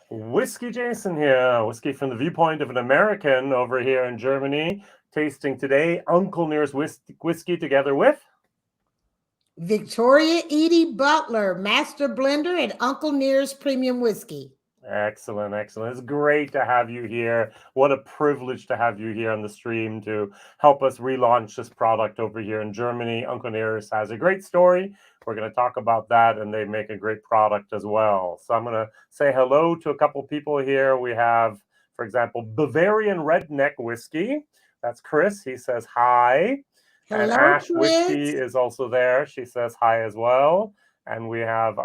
Whiskey Jason here, whiskey from the viewpoint of an American over here in Germany, tasting today Uncle Nearest whiskey together with Victoria Edie Butler, Master Blender at Uncle Nearest Premium Whiskey. Excellent, excellent. It's great to have you here. What a privilege to have you here on the stream to help us relaunch this product over here in Germany. Uncle Nearest has a great story. We're going to talk about that, and they make a great product as well. So I'm going to say hello to a couple people here. We have, for example, Bavarian Redneck Whiskey. That's Chris. He says hi. And Hello, Ash Whiskey Chris. is also there. She says hi as well. And we have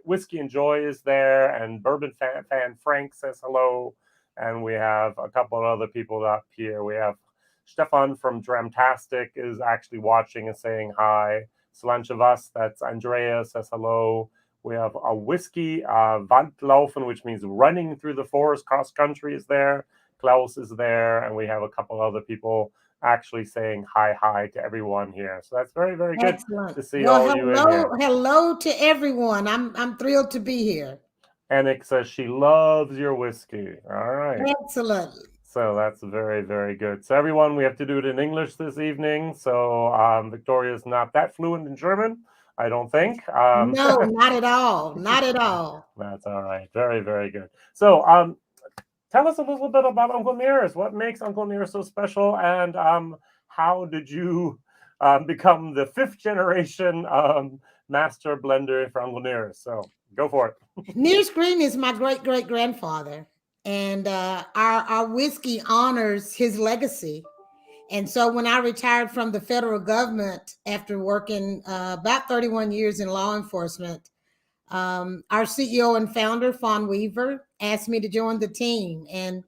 Whiskey and Joy is there, and Bourbon fan Frank says hello. And we have a couple of other people up here. We have Stefan from Dramtastic is actually watching and saying hi. Slanchevas, that's Andrea, says hello. We have a Whiskey Wandlaufen, which means running through the forest, cross country is there. Klaus is there, and we have a couple other people actually saying hi to everyone here. So that's very, very good to see all you in here. Hello to everyone. I'm thrilled to be here. Anik says she loves your whiskey. All right. Excellent. So that's very, very good. So everyone, we have to do it in English this evening. So Victoria's not that fluent in German, I don't think. No, not at all. Not at all. That's all right. Very, very good. So tell us a little bit about Uncle Nearest. What makes Uncle Nearest so special, and how did you become the fifth generation master blender for Uncle Nearest? So go for it. Nearest Green is my great grandfather, and our whiskey honors his legacy. And so when I retired from the federal government after working about 31 years in law enforcement, our CEO and founder, Fawn Weaver, asked me to join the team. And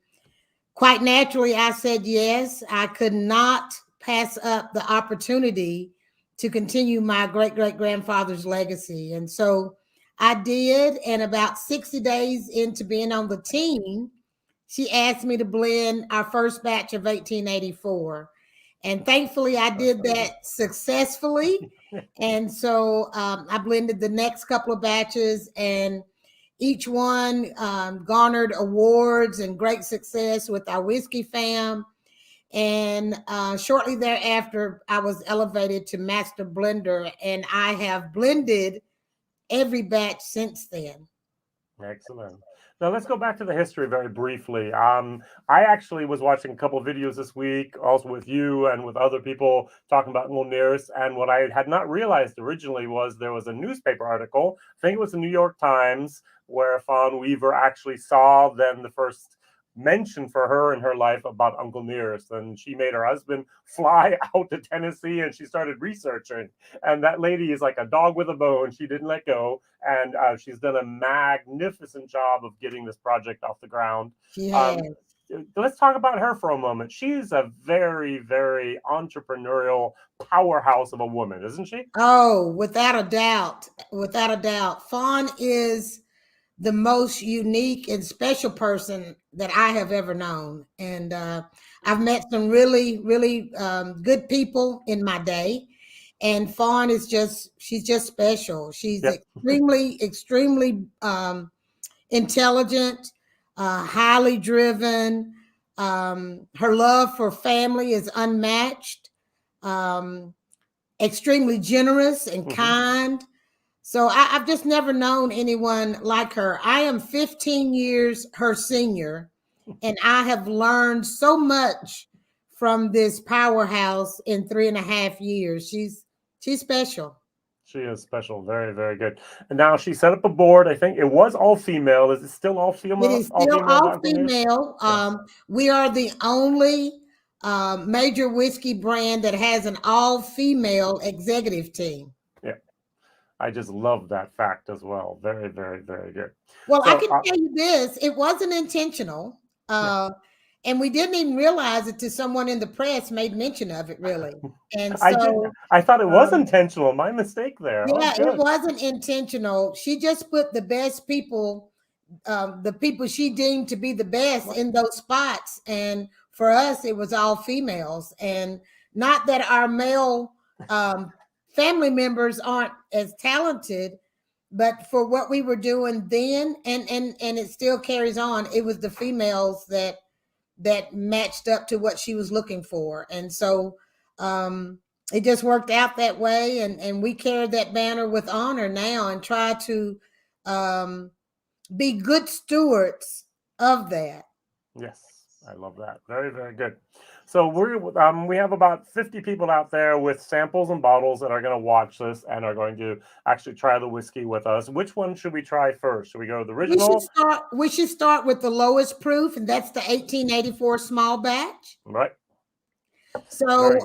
quite naturally, I said yes. I could not pass up the opportunity to continue my great-grandfather's legacy. And so I did. And about 60 days into being on the team, she asked me to blend our first batch of 1884. And thankfully, I did that successfully. And so I blended the next couple of batches, and each one garnered awards and great success with our whiskey fam. And shortly thereafter, I was elevated to master blender, and I have blended every batch since then. Excellent. Now let's go back to the history very briefly. I actually was watching a couple of videos this week, also with you and with other people talking about Uncle Nearest. And what I had not realized originally was there was a newspaper article, I think it was the New York Times, where Fawn Weaver actually saw then the first mention for her in her life about Uncle Nearest, and she made her husband fly out to Tennessee, and she started researching. And that lady is like a dog with a bone. She didn't let go, and she's done a magnificent job of getting this project off the ground. Yes. Let's talk about her for a moment. She's a very, very entrepreneurial powerhouse of a woman, isn't she? Oh, without a doubt. Without a doubt. Fawn is the most unique and special person that I have ever known. And I've met some really, really good people in my day. And Fawn is she's just special. She's extremely intelligent, highly driven. Her love for family is unmatched, extremely generous and kind. So I've just never known anyone like her. I am 15 years her senior, and I have learned so much from this powerhouse in 3.5 years. She's special. She is special. Very, very good. And now she set up a board. I think it was all female. Is it still all female? It is still all female. Yes. We are the only major whiskey brand that has an all-female executive team. Yeah. I just love that fact as well. Very, very, very good. Well, I can tell you this. It wasn't intentional. And we didn't even realize it till someone in the press made mention of it, really. And so I thought it was intentional. My mistake there. Yeah, it wasn't intentional. She just put the best people, the people she deemed to be the best in those spots. And for us, it was all females. And not that our male family members aren't as talented, but for what we were doing then, and it still carries on, it was the females that matched up to what she was looking for. And so it just worked out that way. And we carry that banner with honor now and try to be good stewards of that. Yes, I love that. Very, very good. So we have about 50 people out there with samples and bottles that are going to watch this and are going to actually try the whiskey with us. Which one should we try first? Should we go to the original? We should start with the lowest proof, and that's the 1884 small batch. Right. So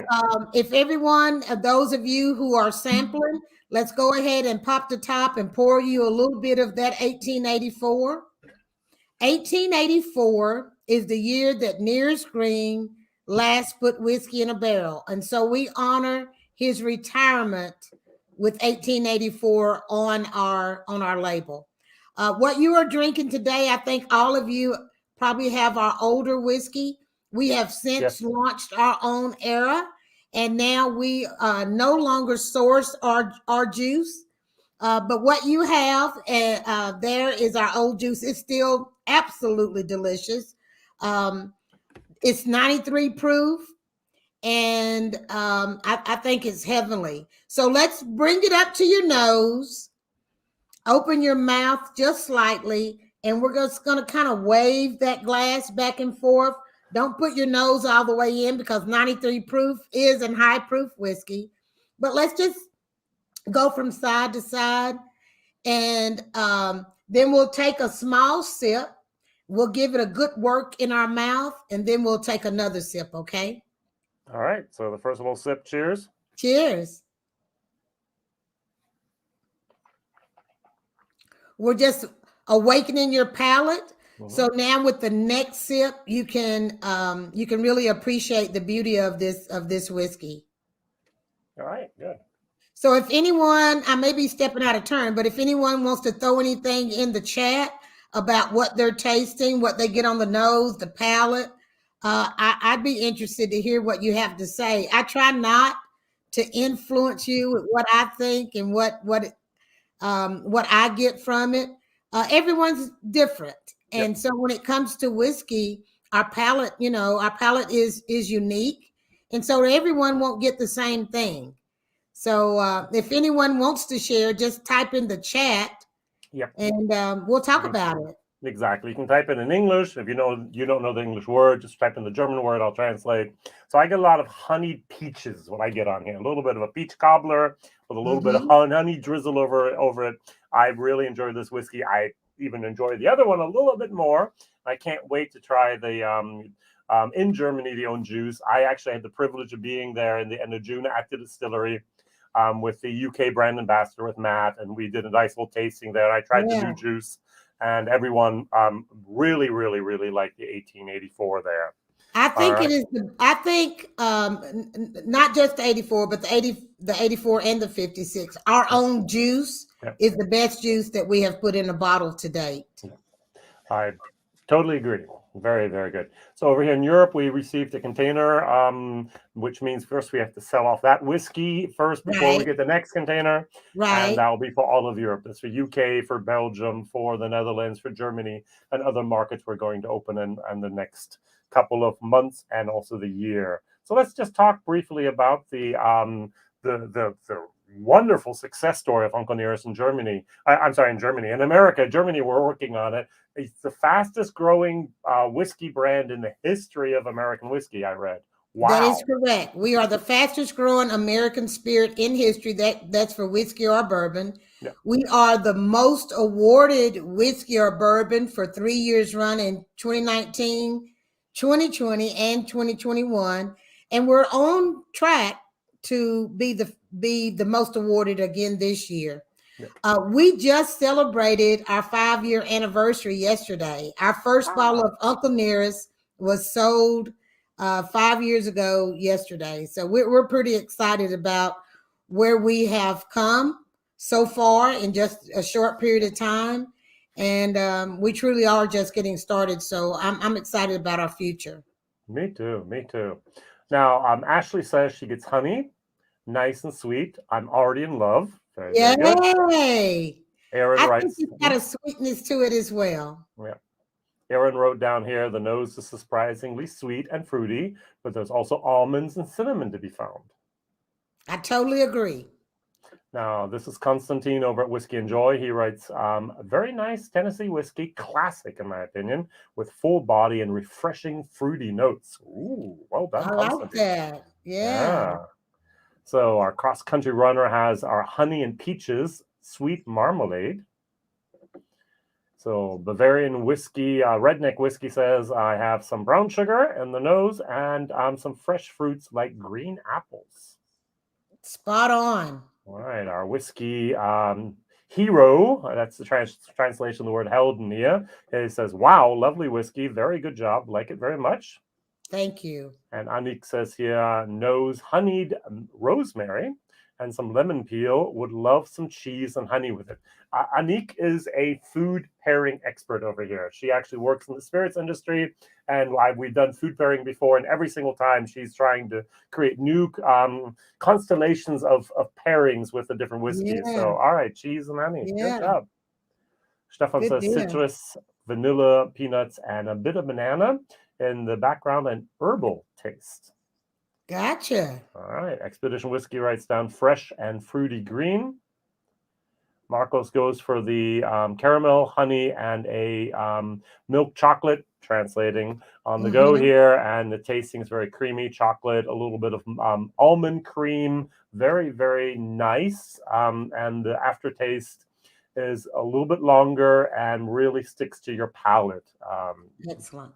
if everyone, those of you who are sampling, let's go ahead and pop the top and pour you a little bit of that 1884. 1884 is the year that Nearest Green last put whiskey in a barrel. And so we honor his retirement with 1884 on our label. What you are drinking today, I think all of you probably have our older whiskey. We have since launched our own era, and now we no longer source our juice. But what you have there is our old juice. It's still absolutely delicious. It's 93 proof, and I think it's heavenly. So let's bring it up to your nose. Open your mouth just slightly, and we're just going to kind of wave that glass back and forth. Don't put your nose all the way in, because 93 proof is a high proof whiskey. But let's just go from side to side, and then we'll take a small sip. We'll give it a good work in our mouth, and then we'll take another sip, okay? All right. So the first little sip, cheers. Cheers. We're just awakening your palate. Mm-hmm. So now with the next sip, you can really appreciate the beauty of this whiskey. All right, good. So if anyone, I may be stepping out of turn, but if anyone wants to throw anything in the chat about what they're tasting, what they get on the nose, the palate, I'd be interested to hear what you have to say. I try not to influence you with what I think and what I get from it. Everyone's different. And so when it comes to whiskey, our palate is unique. And so everyone won't get the same thing. So if anyone wants to share, just type in the chat. And we'll talk about it. Exactly. You can type it in English. If you don't know the English word, just type in the German word. I'll translate. So I get a lot of honeyed peaches, what I get on here. A little bit of a peach cobbler with a little bit of honey drizzle over it. I really enjoy this whiskey. I even enjoy the other one a little bit more. I can't wait to try the in Germany, the own juice. I actually had the privilege of being there in the end of June at the distillery with the UK brand ambassador, with Matt, and we did a nice little tasting there. I tried the new juice, and everyone really, really, really liked the 1884 there. I think it is. I think not just the 84, but the 84 and the 56. Our own juice is the best juice that we have put in a bottle to date. I totally agree. Very, very good. So over here in Europe, we received a container, which means first we have to sell off that whiskey first before we get the next container. Right. And that will be for all of Europe. That's for UK, for Belgium, for the Netherlands, for Germany, and other markets we're going to open in the next couple of months and also the year. So let's just talk briefly about the wonderful success story of Uncle Nearest in Germany. I'm sorry, in Germany. In America, Germany, we're working on it. It's the fastest growing whiskey brand in the history of American whiskey, I read. Wow. That is correct. We are the fastest growing American spirit in history. That's for whiskey or bourbon. Yeah. We are the most awarded whiskey or bourbon for 3 years run in 2019, 2020, and 2021. And we're on track to be the most awarded again this year. Yeah. We just celebrated our 5-year anniversary yesterday. Our first bottle of Uncle Nearest was sold 5 years ago yesterday. So we're pretty excited about where we have come so far in just a short period of time. And we truly are just getting started. So I'm excited about our future. Me too. Me too. Now, Ashley says she gets honey, nice and sweet. I'm already in love. Very, Yay! very good. Aaron I think writes, it's got a sweetness to it as well. yeah. Aaron wrote down here, the nose is surprisingly sweet and fruity, but there's also almonds and cinnamon to be found. I totally agree. Now, this is Constantine over at Whiskey and Joy. He writes, a very nice Tennessee whiskey, classic in my opinion, with full body and refreshing fruity notes. Ooh, well done, I like Constantine. that. Yeah. So our cross-country runner has our honey and peaches sweet marmalade. So Bavarian whiskey, redneck whiskey says, I have some brown sugar in the nose and some fresh fruits like green apples. Spot on. All right, our whiskey hero, that's the translation of the word Heldenia. It says, wow, lovely whiskey, very good job, like it very much. Thank you. And Anik says here, nose honeyed rosemary and some lemon peel, would love some cheese and honey with it. Anik is a food pairing expert over here. She actually works in the spirits industry, and we've done food pairing before, and every single time she's trying to create new constellations of pairings with the different whiskeys. Yeah. So, all right, cheese and honey. Yeah. Good job. Stefan Good says deal. citrus, vanilla, peanuts, and a bit of banana in the background, and herbal taste. Gotcha. All right. Expedition Whiskey writes down fresh and fruity green. Marcos goes for the caramel, honey, and a milk chocolate, translating on the go here. And the tasting is very creamy, chocolate, a little bit of almond cream, very, very nice. And the aftertaste is a little bit longer and really sticks to your palate. Excellent.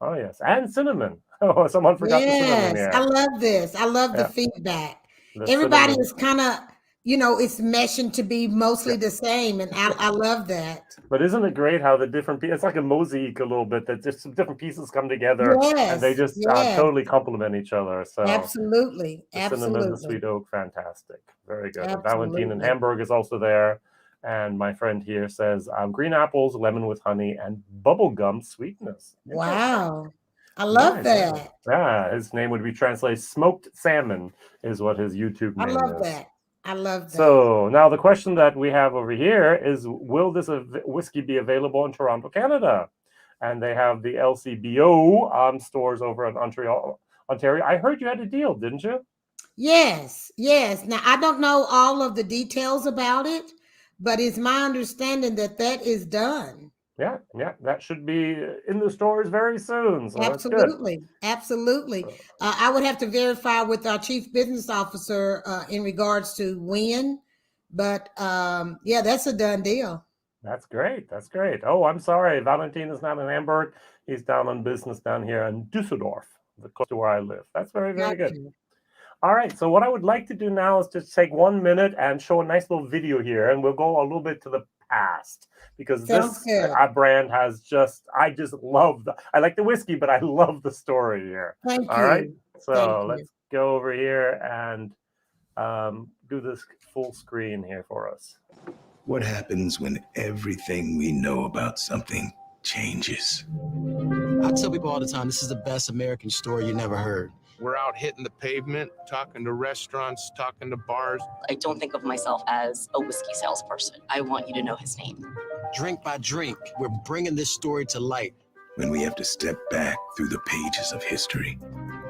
Oh, yes. And cinnamon. Oh, someone forgot the cinnamon here. I love this. I love the feedback. The Everybody cinnamon. is kind of, it's meshing to be mostly the same. And I love that. But isn't it great how the different pieces, it's like a mosaic a little bit, that just some different pieces come together and they just totally complement each other. So absolutely. The cinnamon, the Absolutely. sweet oak, fantastic. Very good. And Absolutely. Valentine in Hamburg is also there. And my friend here says green apples, lemon with honey, and bubblegum sweetness. Wow. I love that. Yeah, his name would be translated smoked salmon is what his YouTube name is. I love that. I love that. So now the question that we have over here is, will this whiskey be available in Toronto, Canada? And they have the LCBO stores over in Ontario. I heard you had a deal, didn't you? Yes, yes. Now, I don't know all of the details about it, but it's my understanding that that is done. Yeah, that should be in the stores very soon. So absolutely, absolutely. I would have to verify with our chief business officer in regards to when, but yeah, that's a done deal. That's great. That's great. Oh, I'm sorry, Valentine is not in Hamburg. He's down on business down here in Düsseldorf, close to where I live. That's very, very good. All right. So what I would like to do now is just take 1 minute and show a nice little video here, and we'll go a little bit to the past, because this brand has I just love I like the whiskey, but I love the story here. Thank All you. right. So let's go over here and do this full screen here for us. What happens when everything we know about something changes? I tell people all the time, this is the best American story you never heard. We're out hitting the pavement, talking to restaurants, talking to bars. I don't think of myself as a whiskey salesperson. I want you to know his name. Drink by drink, we're bringing this story to light. When we have to step back through the pages of history.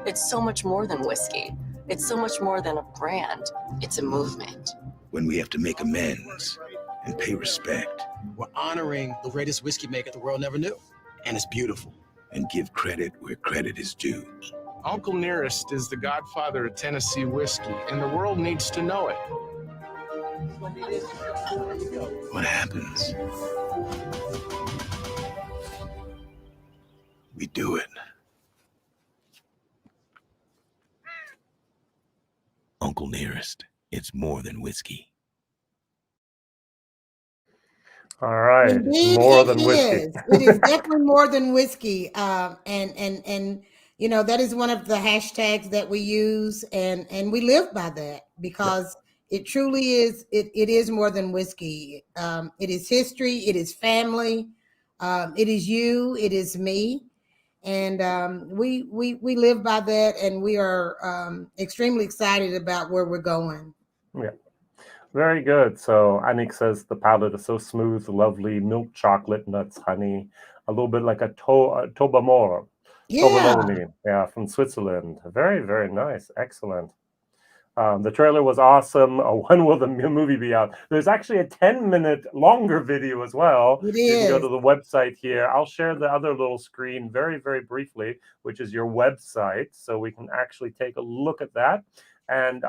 It's so much more than whiskey. It's so much more than a brand. It's a movement. When we have to make amends and pay respect. We're honoring the greatest whiskey maker the world never knew. And it's beautiful. And give credit where credit is due. Uncle Nearest is the godfather of Tennessee whiskey, and the world needs to know it. What happens? We do it. Uncle Nearest, it's more than whiskey. All right. Indeed, more than whiskey. It is definitely more than whiskey. And that is one of the hashtags that we use, and we live by that, because it truly is, it is more than whiskey. It is history, it is family, it is you, it is me. And we live by that, and we are extremely excited about where we're going. Yeah. Very good. So Anik says the palate is so smooth, lovely, milk chocolate, nuts, honey, a little bit like a tobamor, Yeah. Toblerone, yeah, from Switzerland. Very, very nice. Excellent. The trailer was awesome. When will the movie be out? There's actually a 10-minute longer video as well. It You can go is. to the website here. I'll share the other little screen very, very briefly, which is your website. So we can actually take a look at that. And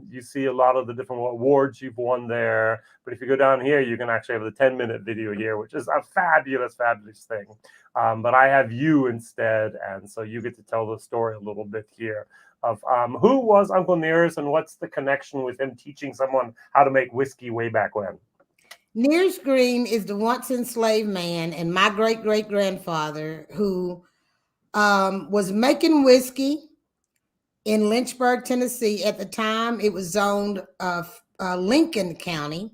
you see a lot of the different awards you've won there. But if you go down here, you can actually have the 10-minute video here, which is a fabulous, fabulous thing. But I have you instead. And so you get to tell the story a little bit here of who was Uncle Nearest and what's the connection with him teaching someone how to make whiskey way back when. Nearest Green is the once enslaved man and my great-great-grandfather who was making whiskey in Lynchburg, Tennessee. At the time, it was zoned Lincoln County,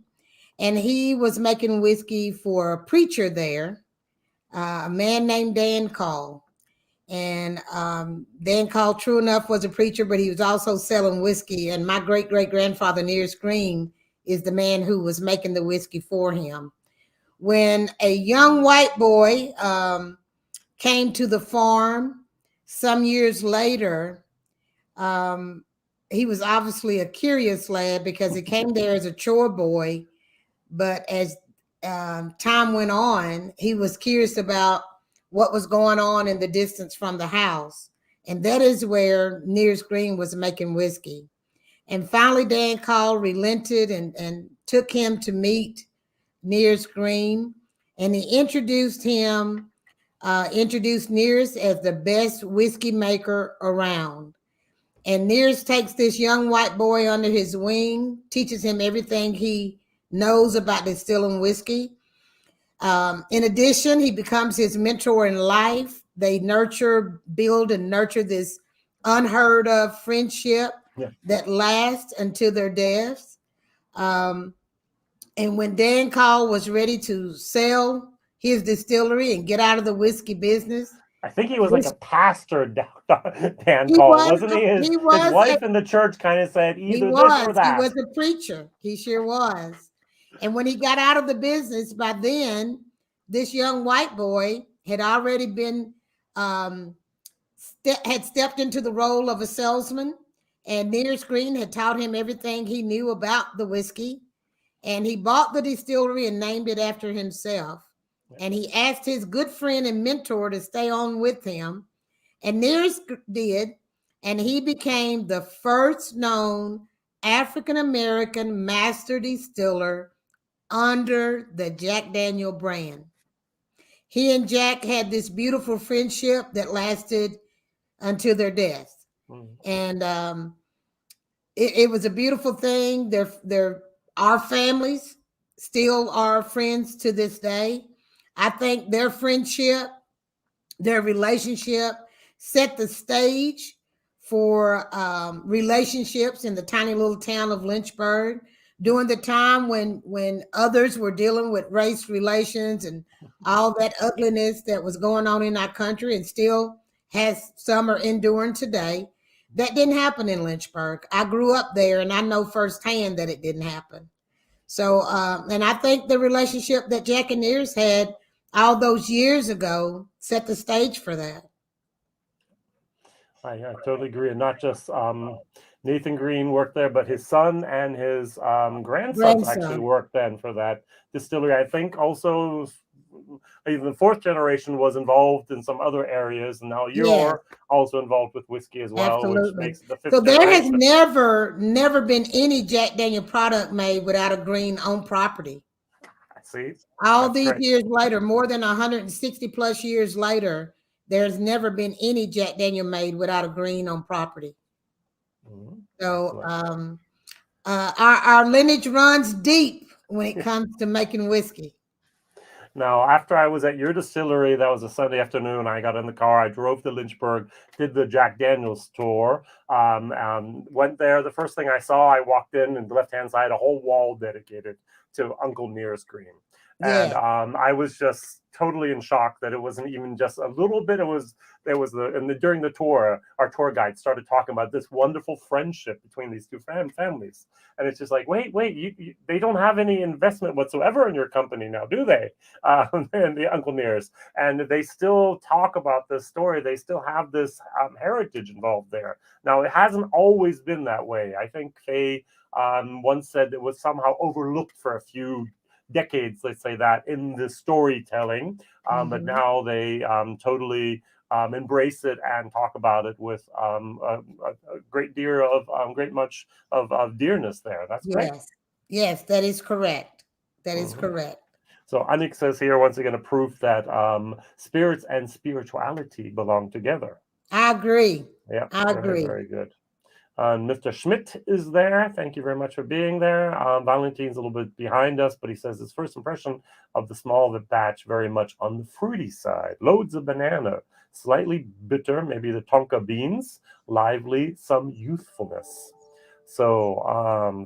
and he was making whiskey for a preacher there, a man named Dan Call. And Dan Call, true enough, was a preacher, but he was also selling whiskey. And my great-great-grandfather, Nearest Green, is the man who was making the whiskey for him. When a young white boy came to the farm some years later, he was obviously a curious lad because he came there as a chore boy. But as time went on, he was curious about what was going on in the distance from the house. And that is where Nearest Green was making whiskey. And finally, Dan Call relented and took him to meet Nearest Green. And he introduced Nearest as the best whiskey maker around. And Nearest takes this young white boy under his wing, teaches him everything he knows about distilling whiskey. In addition, he becomes his mentor in life. They build and nurture this unheard of friendship that lasts until their deaths. And when Dan Call was ready to sell his distillery and get out of the whiskey business, I think he was like a pastor, Dan Call, wasn't he? His wife in the church kind of said either this or that. He was a preacher. He sure was. And when he got out of the business, by then, this young white boy had already been had stepped into the role of a salesman, and Nearest Green had taught him everything he knew about the whiskey. And he bought the distillery and named it after himself. And he asked his good friend and mentor to stay on with him. And Nearest did. And he became the first known African-American master distiller under the Jack Daniel brand. He and Jack had this beautiful friendship that lasted until their death. And it was a beautiful thing. Our families still are friends to this day. I think their friendship, their relationship set the stage for relationships in the tiny little town of Lynchburg during the time when others were dealing with race relations and all that ugliness that was going on in our country and still has some are enduring today. That didn't happen in Lynchburg. I grew up there and I know firsthand that it didn't happen. So, and I think the relationship that Jack and Nearest had all those years ago set the stage for that. I totally agree. And not just Nathan Green worked there, but his son and his grandsons actually worked then for that distillery. I think also even the fourth generation was involved in some other areas, and now you're also involved with whiskey as well. Absolutely. Which makes it the fifth so there generation. has never been any Jack Daniel product made without a Green on property. See, all these years later, more than 160 plus years later, there's never been any Jack Daniel made without a Green on property. So our lineage runs deep when it comes to making whiskey. Now, after I was at your distillery, that was a Sunday afternoon, I got in the car, I drove to Lynchburg, did the Jack Daniel's tour, went there. The first thing I saw, I walked in and the left-hand side, a whole wall dedicated to Uncle Nearest Green. And Yeah. I was just totally in shock that it wasn't even just a little bit. During the tour, our tour guide started talking about this wonderful friendship between these two families. And it's just like, wait, they don't have any investment whatsoever in your company now, do they? And the Uncle Nearest. And they still talk about this story. They still have this heritage involved there. Now, it hasn't always been that way. I think Faye once said it was somehow overlooked for a few decades, let's say that, in the storytelling. But now they totally embrace it and talk about it with a great deal of great much of dearness there. That's great. Yes, that is correct. That is correct. So Anik says here once again a proof that spirits and spirituality belong together. I agree. Yeah, I agree. Very good. Mr. Schmidt is there. Thank you very much for being there. Valentine's a little bit behind us, but he says his first impression of the small batch very much on the fruity side. Loads of banana, slightly bitter, maybe the tonka beans, lively, some youthfulness. So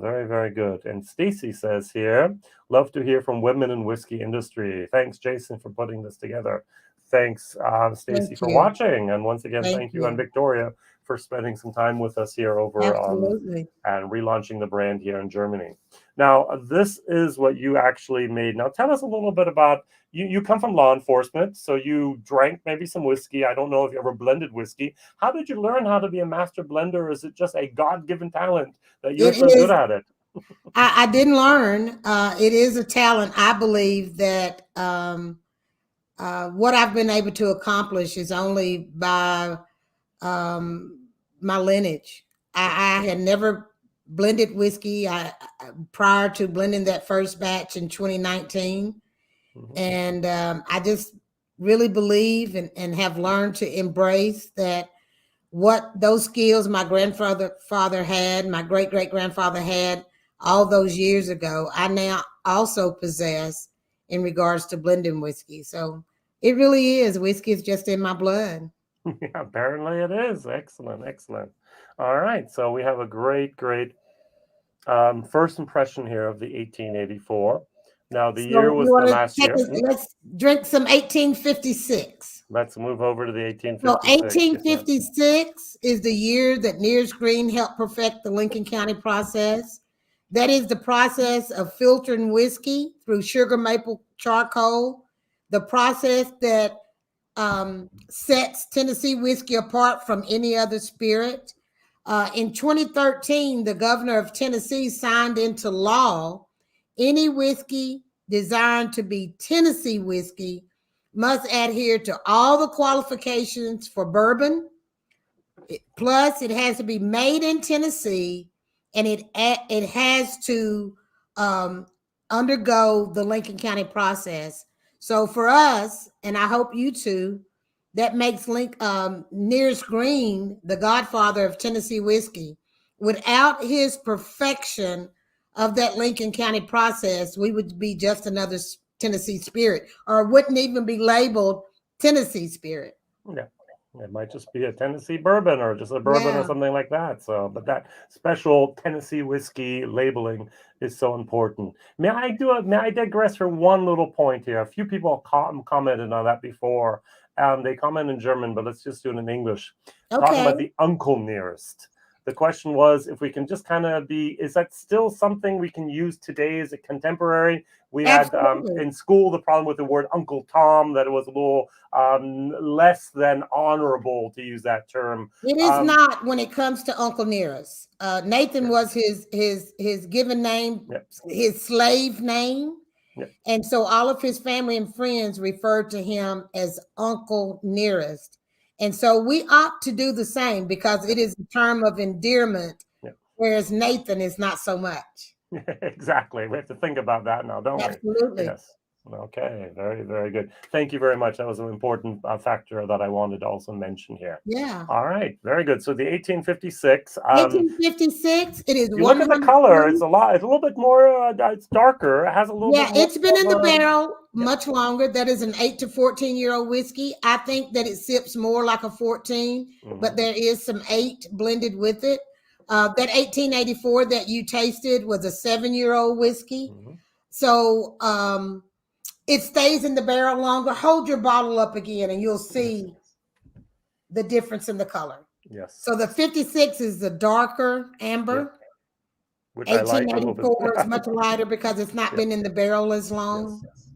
very, very good. And Stacy says here, love to hear from women in whiskey industry. Thanks, Jason, for putting this together. Thanks, Stacy, for watching. And once again, thank you, and Victoria, for spending some time with us here over and relaunching the brand here in Germany. Now, this is what you actually made. Now, tell us a little bit about, you come from law enforcement, so you drank maybe some whiskey. I don't know if you ever blended whiskey. How did you learn how to be a master blender? Or is it just a God-given talent that you're so good at it? I didn't learn. It is a talent. I believe that what I've been able to accomplish is only by my lineage. I had never blended whiskey prior to blending that first batch in 2019. And I just really believe and have learned to embrace that what those skills my father had, my great-great-grandfather had all those years ago, I now also possess in regards to blending whiskey. So it really is. Whiskey is just in my blood. Yeah, apparently it is. Excellent. All right. So we have a great first impression here of the 1884. Now, the year was the last year. Let's drink some 1856. Let's move over to the 1856. So 1856 is the year that Nearest Green helped perfect the Lincoln County process. That is the process of filtering whiskey through sugar maple charcoal, the process that sets Tennessee whiskey apart from any other spirit. In 2013, the governor of Tennessee signed into law any whiskey designed to be Tennessee whiskey must adhere to all the qualifications for bourbon. Plus, it has to be made in Tennessee, and it has to undergo the Lincoln County process. So for us, and I hope you too, that makes Nearest Green the godfather of Tennessee whiskey. Without his perfection of that Lincoln County process, we would be just another Tennessee spirit, or wouldn't even be labeled Tennessee spirit. Yeah. It might just be a Tennessee bourbon or just a bourbon or something like that. So, but that special Tennessee whiskey labeling is so important. May I digress for one little point here? A few people commented on that before. They comment in German, but let's just do it in English. Okay. Talking about the Uncle Nearest. The question was if we can just kind of is that still something we can use today? Is it contemporary? We had in school the problem with the word Uncle Tom, that it was a little less than honorable to use that term. It is not when it comes to Uncle Nearest. Nathan was his given name, his slave name. And so all of his family and friends referred to him as Uncle Nearest. And so we opt to do the same because it is a term of endearment, whereas Nathan is not so much. Exactly. We have to think about that now, don't we? Absolutely. Yes. Okay. Very, very good. Thank you very much. That was an important factor that I wanted to also mention here. Yeah. All right. Very good. So the 1856. 1856. It is. You look at the color. It's a little bit more. It's darker. It has a little. Yeah. It's been in the barrel much longer. That is an 8 to 14-year-old whiskey. I think that it sips more like a 14, but there is some 8 blended with it. That 1884 that you tasted was a 7-year-old whiskey. So it stays in the barrel longer. Hold your bottle up again and you'll see the difference in the color. Yes. So the 56 is the darker amber. Which I like a little bit. 1884 is much lighter because it's not been in the barrel as long. Yes.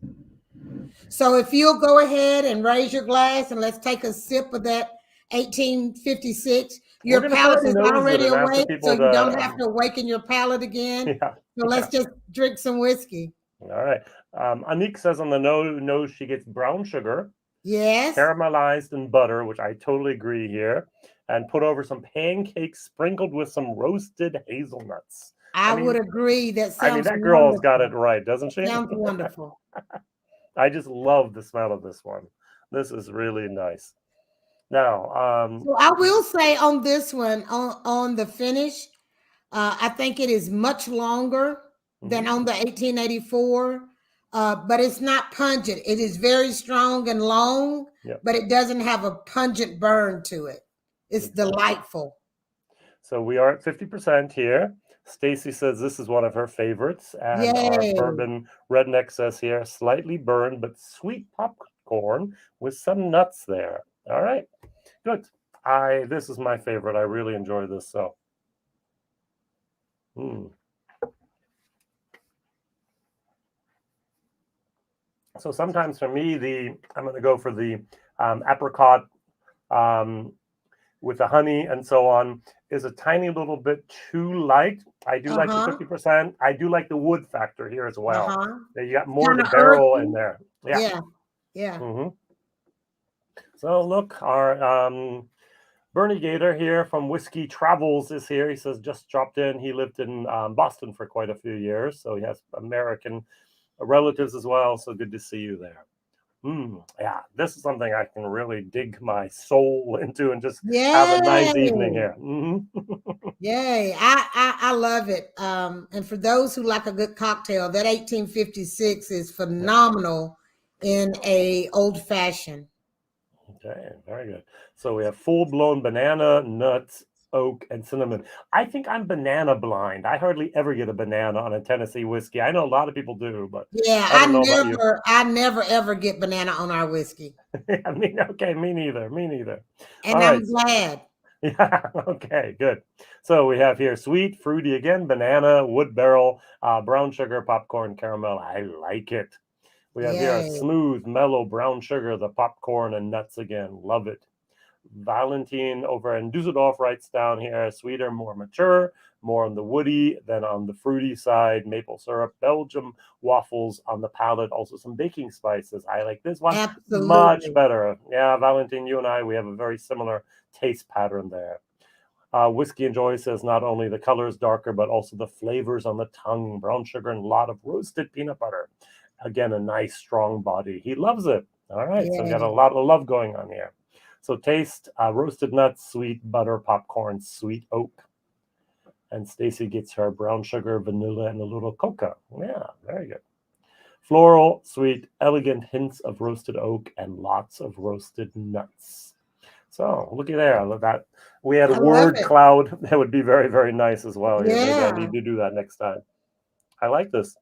So if you'll go ahead and raise your glass and let's take a sip of that 1856. Your palate is already awake, so you don't have to awaken your palate again. Yeah. So let's just drink some whiskey. All right. Anik says on the nose she gets brown sugar. Yes. Caramelized in butter, which I totally agree here, and put over some pancakes sprinkled with some roasted hazelnuts. I would agree. That sounds that girl's got it right, doesn't she? Sounds wonderful. I just love the smell of this one. This is really nice. Now, so I will say on this one, on the finish, I think it is much longer than on the 1884, but it's not pungent. It is very strong and long, but it doesn't have a pungent burn to it. It's delightful. So we are at 50% here. Stacy says this is one of her favorites. And our bourbon redneck says here, slightly burned, but sweet popcorn with some nuts there. All right, good. This is my favorite. I really enjoy this. So, So sometimes for me, I'm going to go for the apricot with the honey and so on is a tiny little bit too light. I do like the 50%. I do like the wood factor here as well. You got more of the barrel in there. Yeah. So look, our Bernie Gator here from Whiskey Travels is here. He says just dropped in. He lived in Boston for quite a few years, so he has American relatives as well. So good to see you there. Yeah, this is something I can really dig my soul into and just have a nice evening here. Yay. I love it. And for those who like a good cocktail, that 1856 is phenomenal in a old fashioned. Okay, very good. So we have full-blown banana, nuts, oak, and cinnamon. I think I'm banana blind. I hardly ever get a banana on a Tennessee whiskey. I know a lot of people do, but I never ever get banana on our whiskey. Me neither. And I'm glad. Yeah, okay, good. So we have here sweet, fruity again, banana, wood barrel, brown sugar, popcorn, caramel. I like it. We have here a smooth, mellow brown sugar, the popcorn and nuts again. Love it. Valentine over in Dusseldorf writes down here, sweeter, more mature, more on the woody than on the fruity side. Maple syrup, Belgium waffles on the palate. Also some baking spices. I like this one much better. Yeah, Valentine, you and I, we have a very similar taste pattern there. Whiskey and Joy says not only the color is darker, but also the flavors on the tongue. Brown sugar and a lot of roasted peanut butter. Again, a nice, strong body. He loves it. All right, so we got a lot of love going on here. So taste, roasted nuts, sweet butter, popcorn, sweet oak. And Stacy gets her brown sugar, vanilla, and a little cocoa. Yeah, very good. Floral, sweet, elegant hints of roasted oak and lots of roasted nuts. So look at there. Look at that. We had a word cloud. That would be very, very nice as well. Maybe I need to do that next time. I like this.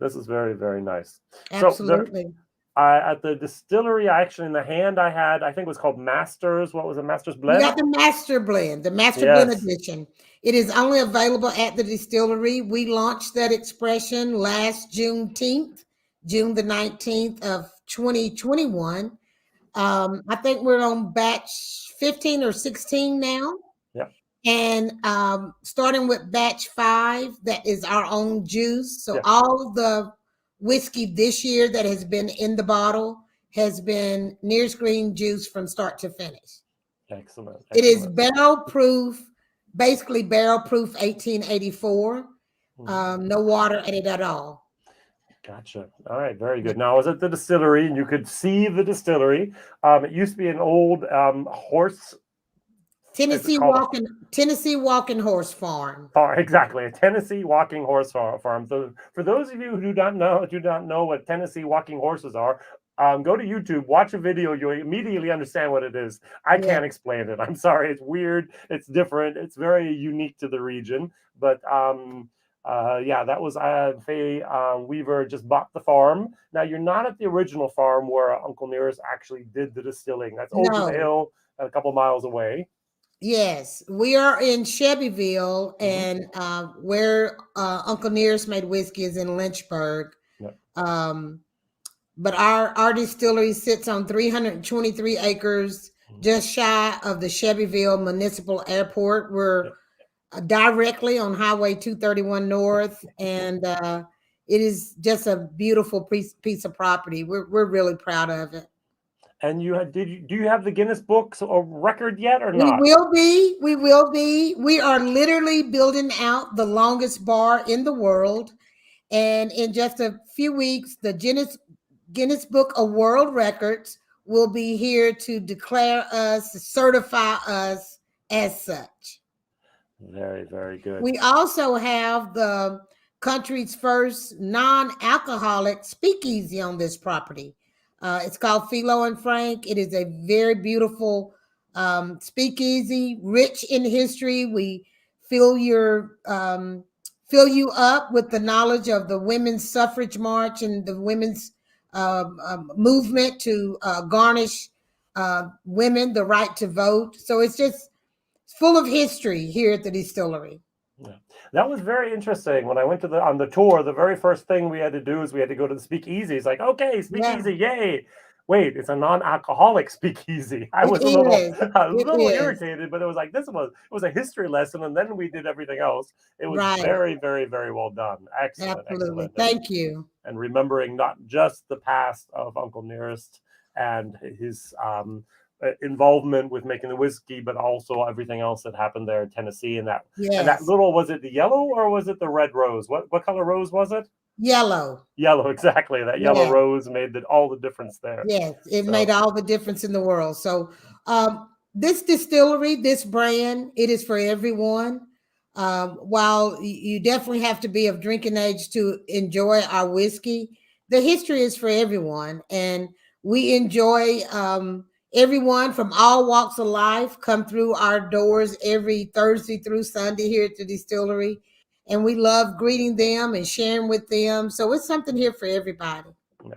This is very, very nice. Absolutely. So at the distillery, actually in the hand I had, I think it was called Masters. What was it? Master's Blend? You got the Master Blend, the Master Blend edition. It is only available at the distillery. We launched that expression last Juneteenth, June the 19th of 2021. I think we're on batch 15 or 16 now. Yeah. And starting with batch 5, that is our own juice. So all the whiskey this year that has been in the bottle has been Nearest green juice from start to finish. Excellent. It is barrel proof, basically barrel proof 1884. No water in it at all. Gotcha. All right, very good. Now I was at the distillery and you could see the distillery. It used to be an old horse. Tennessee walking horse farm. Exactly, a Tennessee walking horse farm. So for those of you who do not know what Tennessee walking horses are, go to YouTube, watch a video. You'll immediately understand what it is. I can't explain it. I'm sorry. It's weird. It's different. It's very unique to the region. But Yeah, that was Faye Weaver just bought the farm. Now you're not at the original farm where Uncle Nearest actually did the distilling. That's over the No. hill, a couple miles away. Yes, we are in Shelbyville, Mhm. and where Uncle Nearest made whiskey is in Lynchburg. Yep. But our distillery sits on 323 acres, just shy of the Shelbyville Municipal Airport. We're directly on Highway 231 North, and it is just a beautiful piece of property. We're really proud of it. And do you have the Guinness Books or record yet or We not? will be. We will be. We are literally building out the longest bar in the world. And in just a few weeks, the Guinness Book of World Records will be here to declare us, certify us as such. Very, very good. We also have the country's first non-alcoholic speakeasy on this property. It's called Philo and Frank. It is a very beautiful speakeasy, rich in history. We fill you up with the knowledge of the women's suffrage march and the women's movement to garnish women the right to vote. So it's just full of history here at the distillery. Yeah. That was very interesting. When I went on the tour, the very first thing we had to do is we had to go to the speakeasy. It's like, okay, speakeasy, yay. Wait, it's a non-alcoholic speakeasy. I was a little irritated, but it was like it was a history lesson, and then we did everything else. It was very, very, very well done. Excellent. Absolutely. Excellent. Thank you. And remembering not just the past of Uncle Nearest and his involvement with making the whiskey, but also everything else that happened there in Tennessee. And that little, was it the yellow or was it the red rose? What color rose was it? Yellow. Yellow, exactly. That yellow rose made all the difference there. Yes, it made all the difference in the world. So this distillery, this brand, it is for everyone. While you definitely have to be of drinking age to enjoy our whiskey, the history is for everyone. And we enjoy everyone from all walks of life come through our doors every Thursday through Sunday here at the distillery. And we love greeting them and sharing with them. So it's something here for everybody. Yeah.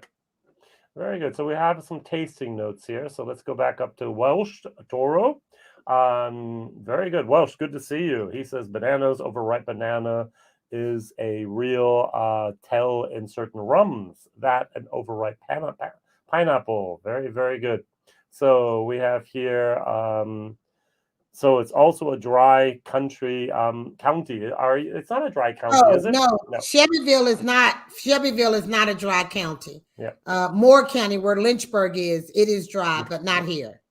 Very good. So we have some tasting notes here. So let's go back up to Welsh Toro. Very good. Welsh, good to see you. He says bananas, overripe banana is a real tell in certain rums. That and overripe pineapple. Very, very good. So we have here, so it's also a dry county. It's not a dry county, is it? No. Shelbyville is not a dry county. Yeah. Moore County, where Lynchburg is, it is dry, but not here.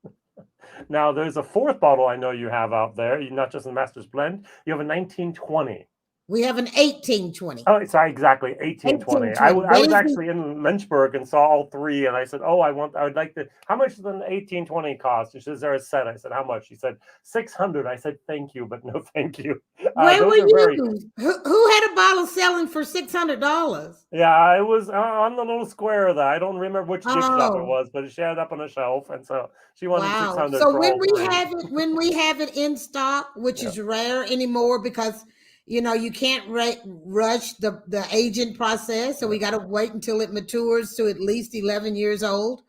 Now there's a fourth bottle I know you have out there. You're not just a Master's Blend. You have a 1920. We have an 1820. Oh, sorry, exactly, 1820. I was actually in Lynchburg and saw all three, and I said, "Oh, I would like to." How much does an 1820 cost? She says, "Is there a set?" I said, "How much?" She said, $600. I said, "Thank you, but no, thank you." Where were you? Who had a bottle selling for $600? Yeah, it was on the little square there. I don't remember which gift shop it was, but she had it up on a shelf, and so she wanted $600. So when we have it in stock, which is rare anymore because you can't rush the aging process. So we got to wait until it matures to at least 11 years old.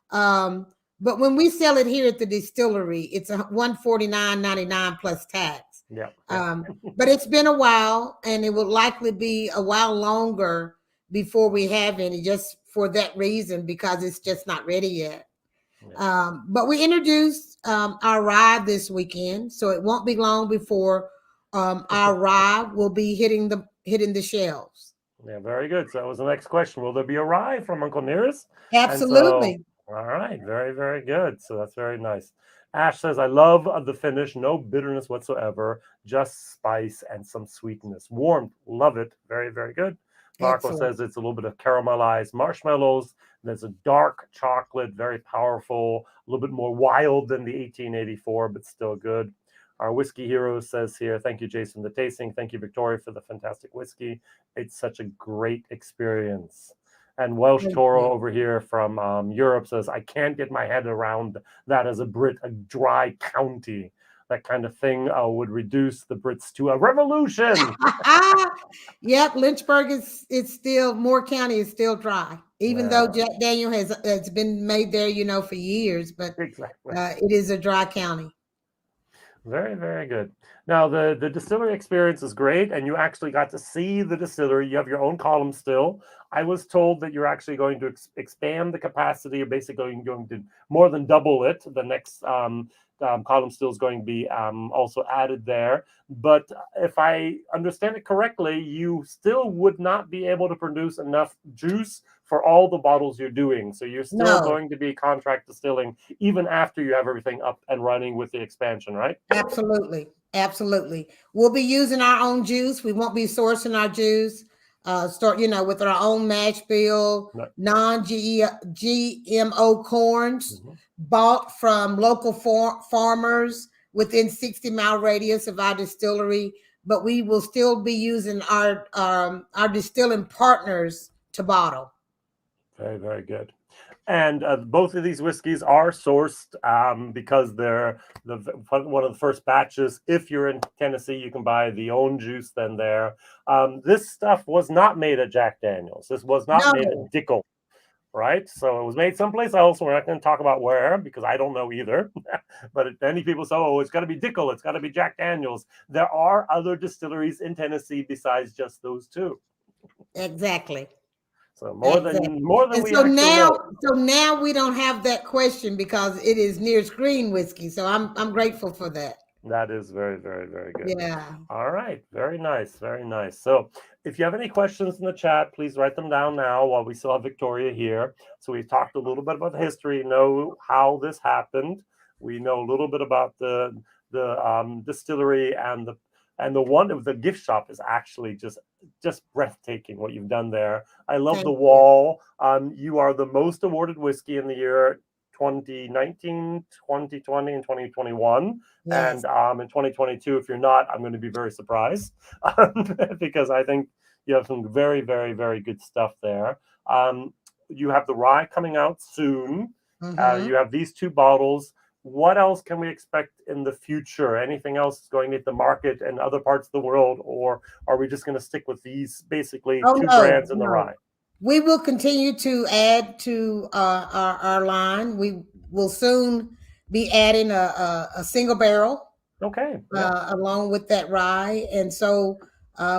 But when we sell it here at the distillery, it's $149.99 plus tax. Yeah. But it's been a while, and it will likely be a while longer before we have any, just for that reason, because it's just not ready yet. Yeah. But we introduced our rye this weekend, so it won't be long before our rye will be hitting the shelves. Yeah, very good. So that was the next question. Will there be a rye from Uncle Nearest? Absolutely. All right. Very, very good. So that's very nice. Ash says, I love the finish. No bitterness whatsoever. Just spice and some sweetness. Warmth. Love it. Very, very good. Marco says it's a little bit of caramelized marshmallows. There's a dark chocolate, very powerful, a little bit more wild than the 1884, but still good. Our whiskey hero says here, thank you, Jason, for the tasting. Thank you, Victoria, for the fantastic whiskey. It's such a great experience. And Welsh Toro over here from Europe says, I can't get my head around that as a Brit, a dry county. that kind of thing would reduce the Brits to a revolution. Yep, Lynchburg is still, Moore County is still dry, even though Jack Daniel has been made there, for years, but Exactly. it is a dry county. Very, very good. Now, the distillery experience is great, and you actually got to see the distillery. You have your own column still. I was told that you're actually going to expand the capacity. You're basically going to more than double it. The next column still is going to be also added there. But if I understand it correctly, you still would not be able to produce enough juice for all the bottles you're doing. So you're still going to be contract distilling even after you have everything up and running with the expansion, right? Absolutely. Absolutely. We'll be using our own juice. We won't be sourcing our juice. Start, with our own mash bill, non-GMO corns, bought from local farmers within 60-mile radius of our distillery. But we will still be using our distilling partners to bottle. Very, very good. And both of these whiskeys are sourced because they're one of the first batches. If you're in Tennessee, you can buy the own juice then there. This stuff was not made at Jack Daniel's. This was not made at Dickel, right? So it was made someplace else. We're not going to talk about where because I don't know either. But many people say, oh, it's got to be Dickel. It's got to be Jack Daniel's. There are other distilleries in Tennessee besides just those two. Exactly. So more than we so actually know. So now we don't have that question because it is nearest green whiskey. So I'm grateful for that. That is very, very, very good. Yeah. All right. Very nice. Very nice. So if you have any questions in the chat, please write them down now while we still have Victoria here. So we've talked a little bit about the history, know how this happened. We know a little bit about the distillery and the gift shop is actually just breathtaking what you've done there. I love the wall. You are the most awarded whiskey in the year 2019, 2020, and 2021. Yes. And in 2022, if you're not, I'm going to be very surprised because I think you have some very, very, very good stuff there. You have the rye coming out soon. You have these two bottles. What else can we expect in the future? Anything else going to hit the market in other parts of the world, or are we just going to stick with these basically two brands in the rye? We will continue to add to our line. We will soon be adding a single barrel. Okay. Along with that rye, and so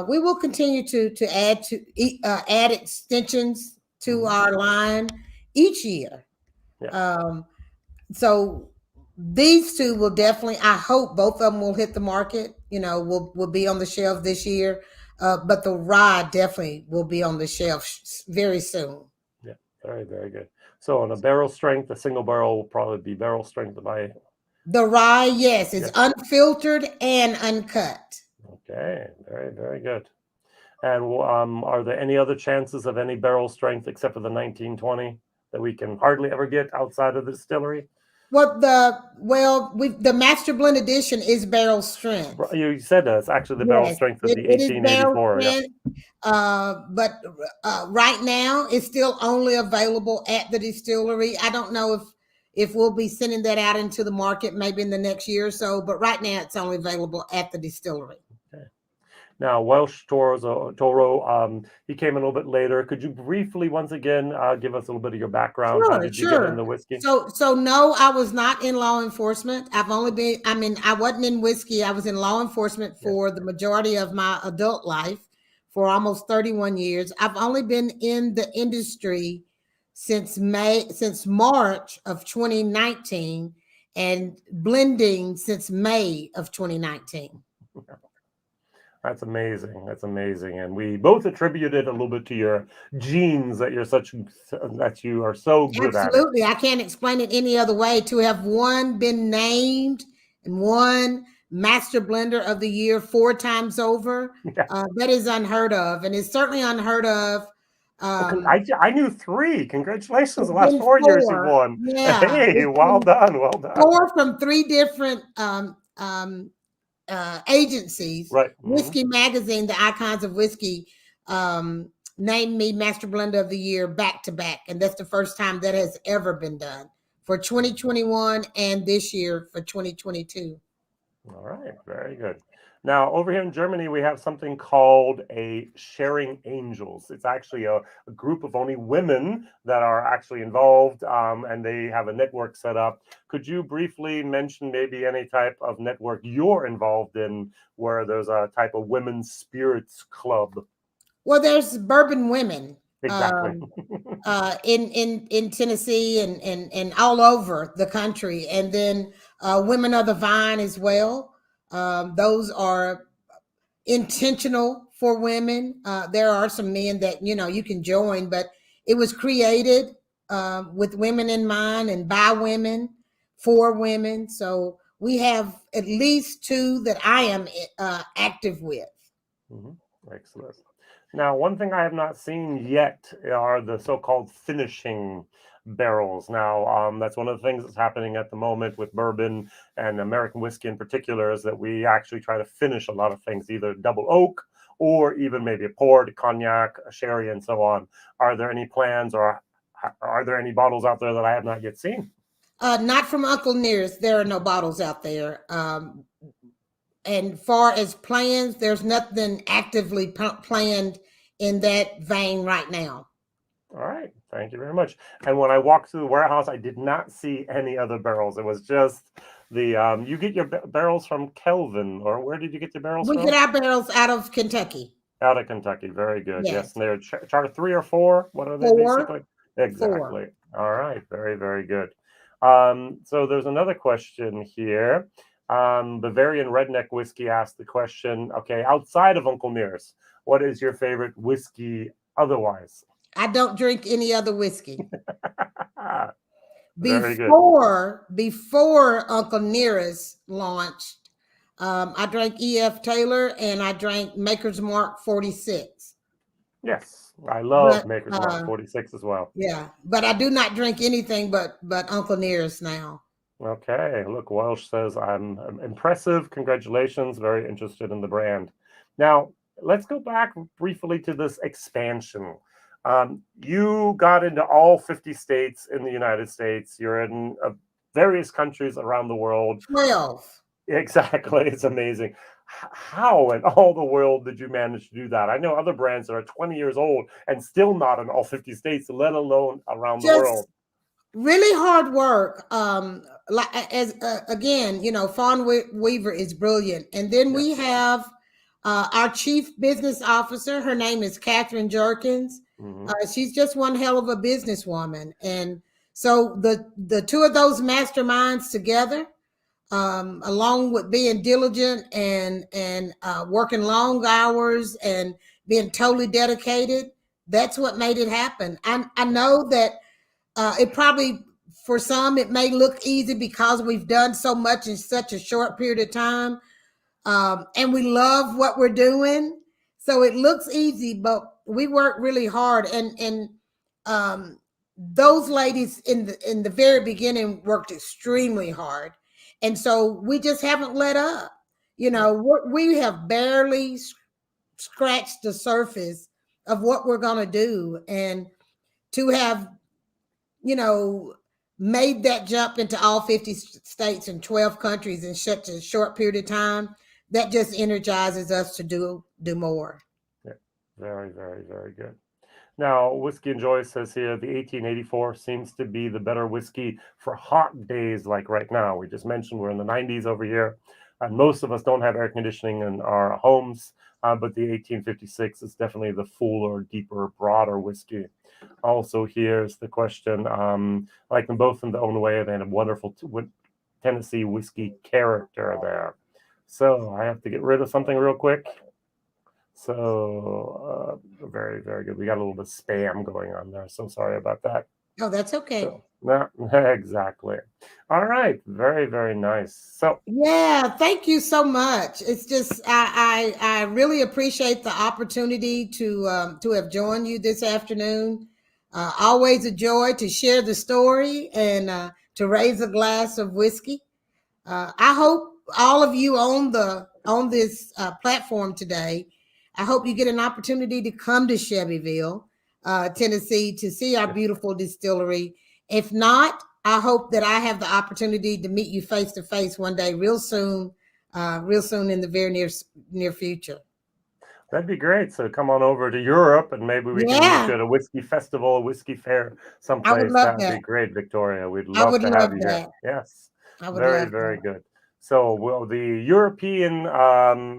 we will continue to add extensions to our line each year. Yeah. So these two will definitely, I hope both of them will hit the market, will be on the shelf this year. But the rye definitely will be on the shelf very soon. Yeah, very, very good. So on a barrel strength, a single barrel will probably be barrel strength by the rye. Yes, it's unfiltered and uncut. Okay, very, very good. And are there any other chances of any barrel strength except for the 1920 that we can hardly ever get outside of the distillery? The Master Blend Edition is barrel strength. You said that it's actually the barrel strength of the 1884. But right now, it's still only available at the distillery. I don't know if we'll be sending that out into the market maybe in the next year or so. But right now, it's only available at the distillery. Okay. Now, Welsh Toro, he came a little bit later. Could you briefly, once again, give us a little bit of your background? Sure, How did you get in the whiskey? So no, I was not in law enforcement. I wasn't in whiskey. I was in law enforcement for the majority of my adult life for almost 31 years. I've only been in the industry since March of 2019 and blending since May of 2019. That's amazing. That's amazing. And we both attributed a little bit to your genes that you are so good at. Absolutely. I can't explain it any other way. To have been named and won Master Blender of the Year 4 times over, that is unheard of. And it's certainly unheard of. I knew 3. Congratulations. The last 4 years you've won. Yeah. Hey, well done. Well done. 4 from 3 different agencies. Right. Whiskey Magazine, the Icons of Whiskey, named me Master Blender of the Year back to back. And that's the first time that has ever been done for 2021 and this year for 2022. All right, very good. Now, over here in Germany, we have something called a Sharing Angels. It's actually a group of only women that are actually involved, and they have a network set up. Could you briefly mention maybe any type of network you're involved in where there's a type of women's spirits club? Well, there's Bourbon Women Exactly. in Tennessee and all over the country, and then Women of the Vine as well. Those are intentional for women. There are some men that you can join, but it was created with women in mind and by women for women. So we have at least two that I am active with. Excellent. Now, one thing I have not seen yet are the so-called finishing barrels. Now, that's one of the things that's happening at the moment with bourbon and American whiskey in particular, is that we actually try to finish a lot of things, either double oak or even maybe a port, a cognac, a sherry, and so on. Are there any plans, or are there any bottles out there that I have not yet seen? Not from Uncle Nearest. There are no bottles out there. And far as plans, there's nothing actively planned in that vein right now. All right, thank you very much. And when I walked through the warehouse, I did not see any other barrels. It was just the you get your barrels from Kelvin, or where did you get your barrels We from? get our barrels out of Kentucky. Out of Kentucky. Very good. Yes, Yes. and they're charter 3 or 4. What are they Four. basically? Exactly. All right, very, very good. So there's another question here. Bavarian Redneck Whiskey asked the question, okay, outside of Uncle Nearest, what is your favorite whiskey otherwise? I don't drink any other whiskey. Very good. Before Uncle Nearest launched, I drank E.F. Taylor and I drank Maker's Mark 46. Yes, I love But, Maker's Mark 46 as well. Yeah, but I do not drink anything but Uncle Nearest now. Okay, look, Welsh says, I'm impressive. Congratulations. Very interested in the brand. Now, let's go back briefly to this expansion. You got into all 50 states in the United States. You're in various countries around the world. 12. Exactly. It's amazing. How in all the world did you manage to do that? I know other brands that are 20 years old and still not in all 50 states, let alone around the world. Really hard work. Again, Fawn Weaver is brilliant. And then we have our chief business officer. Her name is Catherine Jerkins. She's just one hell of a businesswoman. And so the two of those masterminds together, along with being diligent and working long hours and being totally dedicated, that's what made it happen. I know that it probably, for some, it may look easy because we've done so much in such a short period of time. And we love what we're doing. So it looks easy, but we work really hard. And those ladies in the very beginning worked extremely hard. And so we just haven't let up. We have barely scratched the surface of what we're going to do. And to have made that jump into all 50 states and 12 countries in such a short period of time, that just energizes us to do more. Yeah, very, very, very good. Now, Whiskey and Joy says here, the 1884 seems to be the better whiskey for hot days like right now. We just mentioned we're in the 90s over here, and most of us don't have air conditioning in our homes, but the 1856 is definitely the fuller, deeper, broader whiskey. Also, here's the question. I like them both in their own way. They have a wonderful Tennessee whiskey character there. So I have to get rid of something real quick. So very, very good. We got a little bit of spam going on there. So sorry about that. Oh, that's okay. So, no, exactly. All right. Very, very nice. So yeah, thank you so much. It's just I really appreciate the opportunity to have joined you this afternoon. Always a joy to share the story and to raise a glass of whiskey. I hope all of you on this platform today, I hope you get an opportunity to come to Shelbyville, Tennessee, to see our beautiful distillery. If not, I hope that I have the opportunity to meet you face to face one day real soon real soon in the very near future. That'd be great. So come on over to Europe and maybe we can meet you at a whiskey festival, a whiskey fair someplace. I would love That'd that. be great, Victoria. We'd I love would to love have you that. here. Yes. I would Very, love very that. good. So the European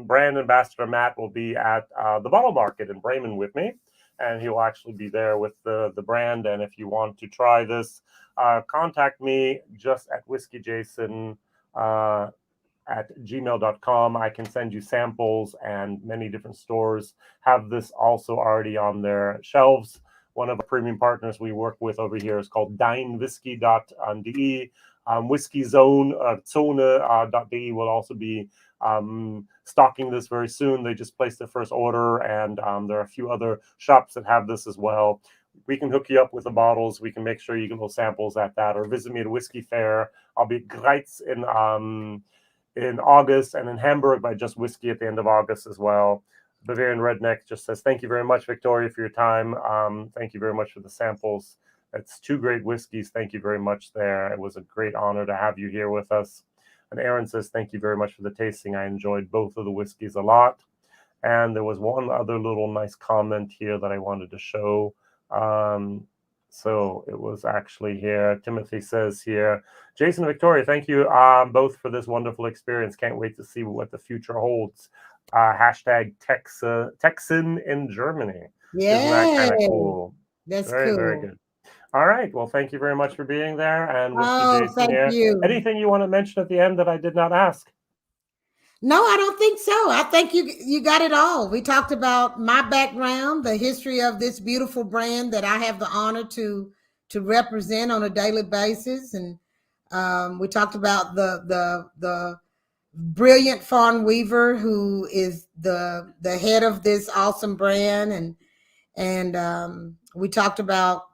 brand ambassador, Matt, will be at the Bottle Market in Bremen with me. And he'll actually be there with the brand. And if you want to try this, contact me just at whiskeyjason at gmail.com. I can send you samples, and many different stores have this also already on their shelves. One of our premium partners we work with over here is called deinwhisky.de. Whiskey Zone, Zone.de will also be stocking this very soon. They just placed their first order, and there are a few other shops that have this as well. We can hook you up with the bottles. We can make sure you get little samples at that, or visit me at a whiskey fair. I'll be at Greiz in August, and in Hamburg by Just Whiskey at the end of August as well. Bavarian Redneck just says, thank you very much, Victoria, for your time. Thank you very much for the samples. It's 2 great whiskeys. Thank you very much there. It was a great honor to have you here with us. And Aaron says, thank you very much for the tasting. I enjoyed both of the whiskeys a lot. And there was one other little nice comment here that I wanted to show. So it was actually here. Timothy says here, Jason and Victoria, thank you both for this wonderful experience. Can't wait to see what the future holds. Hashtag Texan in Germany. Yeah. Isn't that kind of cool? That's very, cool. very good. All right. Well, thank you very much for being there. And Whiskey Jason thank here. you. Anything you want to mention at the end that I did not ask? No, I don't think so. I think you got it all. We talked about my background, the history of this beautiful brand that I have the honor to represent on a daily basis, and we talked about the brilliant Fawn Weaver, who is the head of this awesome brand, and we talked about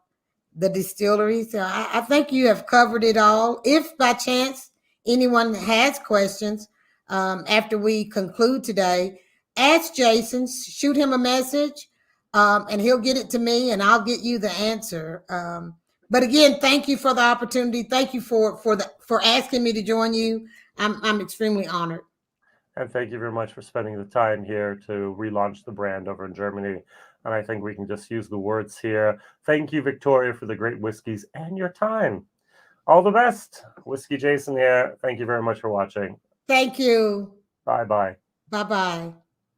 the distillery. So I think you have covered it all. If by chance anyone has questions after we conclude today, ask Jason, shoot him a message, and he'll get it to me, and I'll get you the answer. But again, thank you for the opportunity. Thank you for asking me to join you. I'm extremely honored. And thank you very much for spending the time here to relaunch the brand over in Germany. And I think we can just use the words here. Thank you, Victoria, for the great whiskeys and your time. All the best. Whiskey Jason here. Thank you very much for watching. Thank you. Bye-bye. Bye-bye.